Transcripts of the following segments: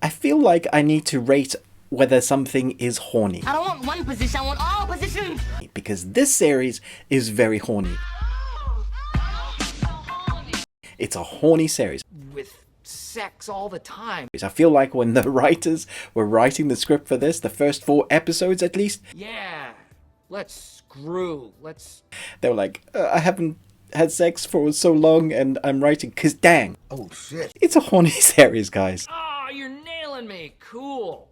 I feel like I need to rate whether something is horny. I don't want one position, I want all positions. Because this series is very horny. It's a horny series. With sex all the time. I feel like when the writers were writing the script for this, the first 4 episodes at least, Yeah, let's screw. they were like, I haven't had sex for so long and I'm writing, cause dang. Oh shit. It's a horny series, guys. Oh, you're nailing me. Cool.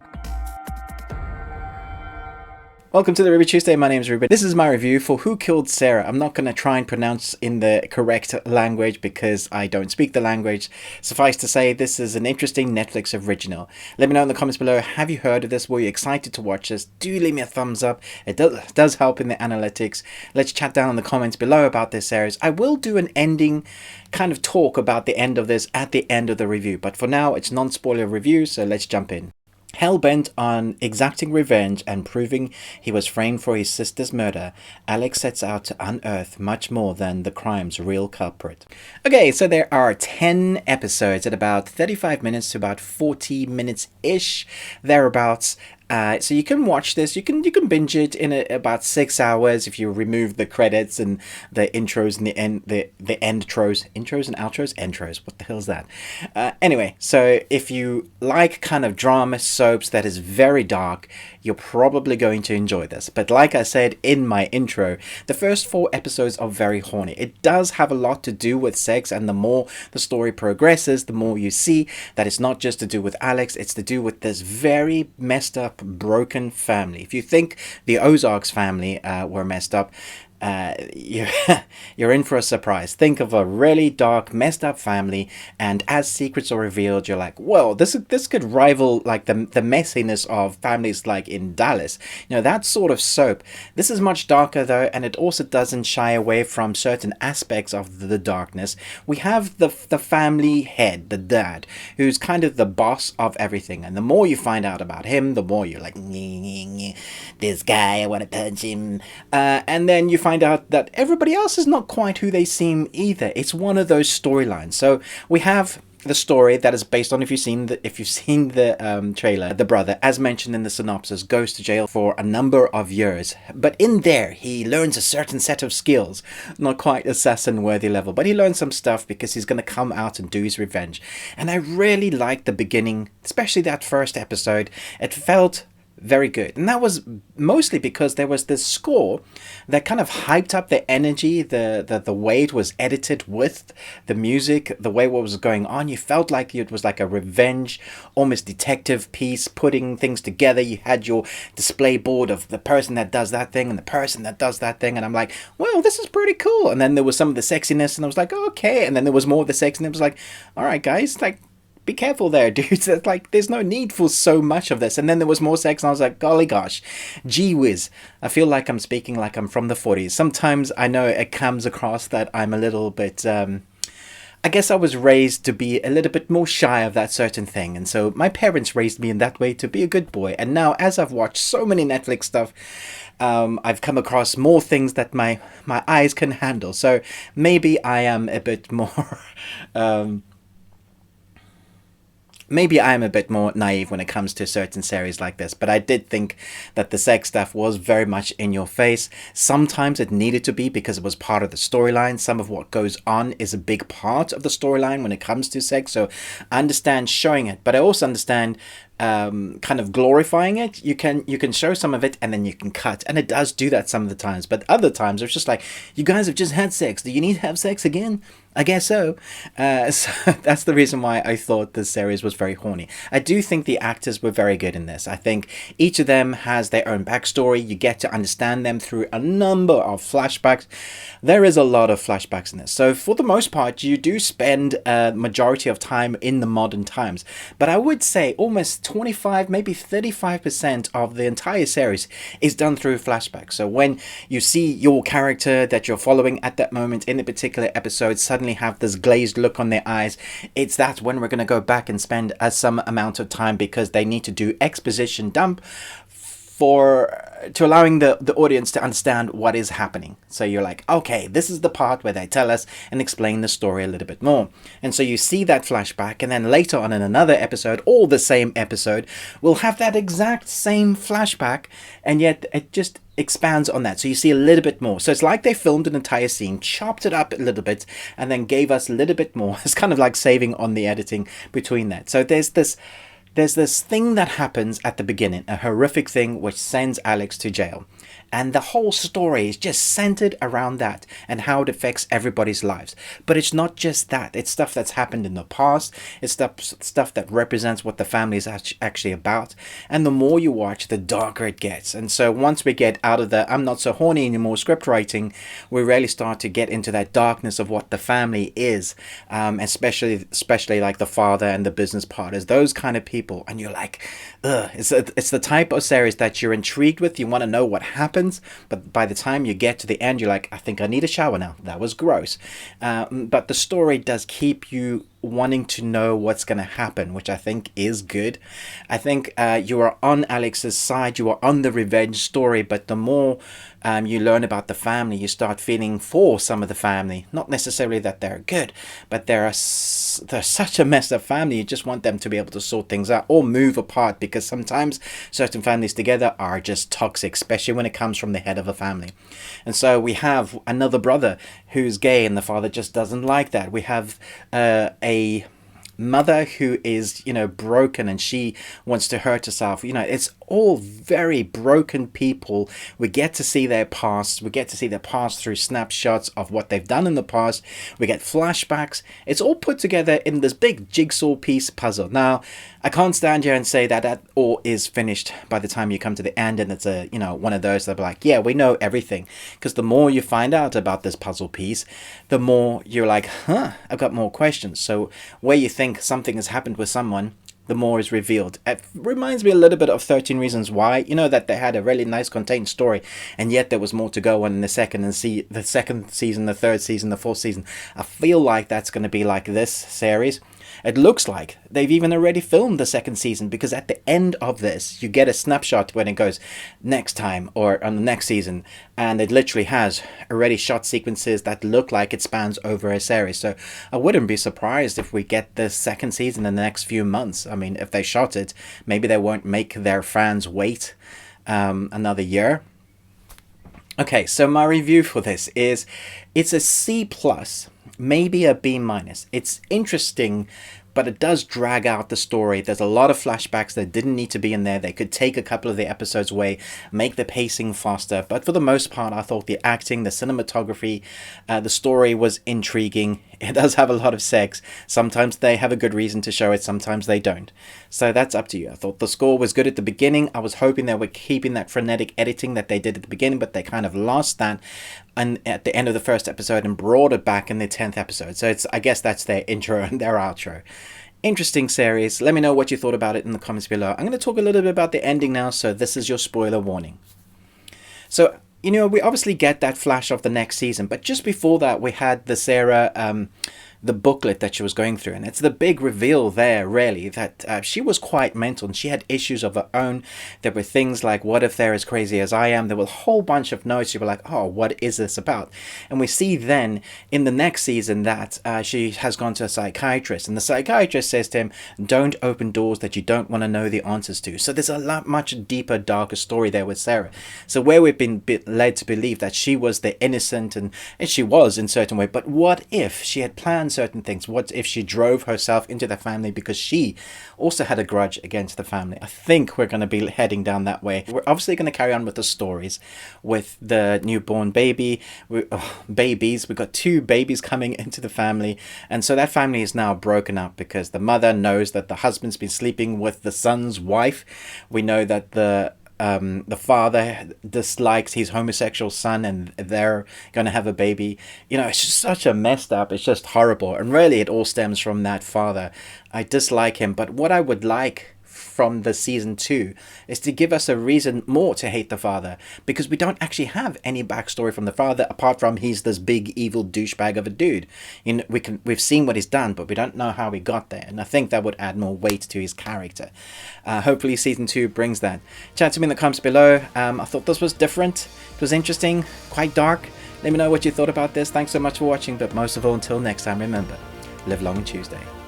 Welcome to the Review Tuesday. My name is Ruben. This is my review for Who Killed Sara. I'm not going to try and pronounce in the correct language because I don't speak the language. Suffice to say, this is an interesting Netflix original. Let me know in the comments below, have you heard of this? Were you excited to watch this? Do leave me a thumbs up. It does help in the analytics. Let's chat down in the comments below about this series. I will do an ending kind of talk about the end of this at the end of the review. But for now, it's non-spoiler review, so let's jump in. Hell-bent on exacting revenge and proving he was framed for his sister's murder, Alex sets out to unearth much more than the crime's real culprit. Okay, so there are 10 episodes at about 35 minutes to about 40 minutes-ish, thereabouts. So you can watch this, you can binge it in about 6 hours if you remove the credits and the intros and the endtros. Intros and outros? Entros. What the hell is that? Anyway, so if you like kind of drama soaps that is very dark, you're probably going to enjoy this. But like I said in my intro, the first 4 episodes are very horny. It does have a lot to do with sex, and the more the story progresses, the more you see that it's not just to do with Alex, it's to do with this very messed up, broken family. If you think the Ozarks family were messed up, you're in for a surprise. Think of a really dark, messed up family, and as secrets are revealed, you're like, whoa, this could rival like the messiness of families like in Dallas. You know, that sort of soap. This is much darker though, and it also doesn't shy away from certain aspects of the darkness. We have the family head, the dad, who's kind of the boss of everything, and the more you find out about him, the more you're like, this guy, I want to punch him, and then you find out that everybody else is not quite who they seem either. It's one of those storylines. So we have the story that is based on, if you've seen the trailer, the brother, as mentioned in the synopsis, goes to jail for a number of years. But in there, he learns a certain set of skills, not quite assassin-worthy level, but he learns some stuff because he's going to come out and do his revenge. And I really liked the beginning, especially that first episode. It felt very good, and that was mostly because there was this score that kind of hyped up the energy, the way it was edited with the music, the way what was going on. You felt like it was like a revenge, almost detective piece, putting things together. You had your display board of the person that does that thing and the person that does that thing, and I'm like, well, this is pretty cool. And then there was some of the sexiness, and I was like, oh, okay. And then there was more of the sex, and it was like, all right, guys, like, be careful there, dudes. It's like, there's no need for so much of this. And then there was more sex, and I was like, golly gosh, gee whiz. I feel like I'm speaking like I'm from the 40s. Sometimes I know it comes across that I'm a little bit, I guess I was raised to be a little bit more shy of that certain thing. And so my parents raised me in that way to be a good boy. And now, as I've watched so many Netflix stuff, I've come across more things that my eyes can handle. So maybe I am a bit more... Maybe I'm a bit more naive when it comes to certain series like this, but I did think that the sex stuff was very much in your face. Sometimes it needed to be because it was part of the storyline. Some of what goes on is a big part of the storyline when it comes to sex, so I understand showing it, but I also understand kind of glorifying it. You can show some of it and then you can cut, and it does do that some of the times, but other times it's just like, you guys have just had sex, do you need to have sex again? I guess so. So that's the reason why I thought this series was very horny. I do think the actors were very good in this. I think each of them has their own backstory. You get to understand them through a number of flashbacks. There is a lot of flashbacks in this. So for the most part, you do spend a majority of time in the modern times. But I would say almost 25, maybe 35% of the entire series is done through flashbacks. So when you see your character that you're following at that moment in a particular episode suddenly have this glazed look on their eyes, it's that when we're going to go back and spend some amount of time because they need to do exposition dump to allowing the audience to understand what is happening. So you're like, okay, this is the part where they tell us and explain the story a little bit more. And so you see that flashback, and then later on in another episode, or the same episode, we'll have that exact same flashback, and yet it just expands on that. So you see a little bit more. So it's like they filmed an entire scene, chopped it up a little bit, and then gave us a little bit more. It's kind of like saving on the editing between that. So there's this thing that happens at the beginning, a horrific thing which sends Alex to jail. And the whole story is just centered around that and how it affects everybody's lives. But it's not just that. It's stuff that's happened in the past. It's stuff that represents what the family is actually about. And the more you watch, the darker it gets. And so once we get out of the I'm not so horny anymore script writing, we really start to get into that darkness of what the family is. Especially like the father and the business partners, those kind of people. And you're like, ugh. It's the type of series that you're intrigued with. You want to know what happens. But by the time you get to the end, you're like, I think I need a shower now. That was gross. But the story does keep you wanting to know what's going to happen, which I think is good. I think you are on Alex's side. You are on the revenge story. But the more you learn about the family, you start feeling for some of the family. Not necessarily that they're good, but they're such a messed up family. You just want them to be able to sort things out or move apart, because sometimes certain families together are just toxic, especially when it comes from the head of a family. And so we have another brother who's gay, and the father just doesn't like that. We have a mother who is, broken, and she wants to hurt herself. It's all very broken people. We get to see their past. We get to see their past through snapshots of what they've done in the past. We get flashbacks. It's all put together in this big jigsaw piece puzzle. Now, I can't stand here and say that all is finished by the time you come to the end, and it's one of those that are like, yeah, we know everything. Because the more you find out about this puzzle piece, the more you're like, I've got more questions. So where you think something has happened with someone, the more is revealed. It reminds me a little bit of 13 Reasons Why. That they had a really nice contained story, and yet there was more to go on in the second season, the third season, the fourth season. I feel like that's going to be like this series. It looks like they've even already filmed the second season, because at the end of this, you get a snapshot when it goes next time or on the next season, and it literally has already shot sequences that look like it spans over a series. So I wouldn't be surprised if we get the second season in the next few months. I mean, if they shot it, maybe they won't make their fans wait another year. Okay, so my review for this is it's a C+, maybe a B-. It's interesting, but it does drag out the story. There's a lot of flashbacks that didn't need to be in there. They could take a couple of the episodes away, make the pacing faster. But for the most part, I thought the acting, the cinematography, the story was intriguing. It does have a lot of sex. Sometimes they have a good reason to show it, sometimes they don't. So that's up to you. I thought the score was good at the beginning. I was hoping they were keeping that frenetic editing that they did at the beginning, but they kind of lost that and at the end of the first episode and brought it back in the 10th episode. So I guess that's their intro and their outro. Interesting series. Let me know what you thought about it in the comments below. I'm going to talk a little bit about the ending now, so this is your spoiler warning. So, we obviously get that flash of the next season, but just before that, we had the Sara, the booklet that she was going through, and it's the big reveal there, really, that she was quite mental and she had issues of her own. There were things like, what if they're as crazy as I am? There were a whole bunch of notes. You were like, oh, what is this about? And we see then in the next season that she has gone to a psychiatrist, and the psychiatrist says to him, don't open doors that you don't want to know the answers to. So there's a much deeper, darker story there with Sara. So where we've been led to believe that she was the innocent, and she was in a certain way, but what if she had planned certain things? What if she drove herself into the family because she also had a grudge against the family? I think we're going to be heading down that way. We're obviously going to carry on with the stories with the newborn baby. Babies. We've got 2 babies coming into the family, and so that family is now broken up because the mother knows that the husband's been sleeping with the son's wife. We know that the father dislikes his homosexual son, and they're going to have a baby. It's just such a messed up. It's just horrible. And really, it all stems from that father. I dislike him. But what I would like from the season 2 is to give us a reason more to hate the father, because we don't actually have any backstory from the father apart from he's this big evil douchebag of a dude. You know, we've seen what he's done, but we don't know how he got there, and I think that would add more weight to his character. Hopefully season 2 brings that. Chat to me in the comments below. I thought this was different. It was interesting, quite dark. Let me know what you thought about this. Thanks so much for watching, but most of all, until next time, remember, live long on Tuesday.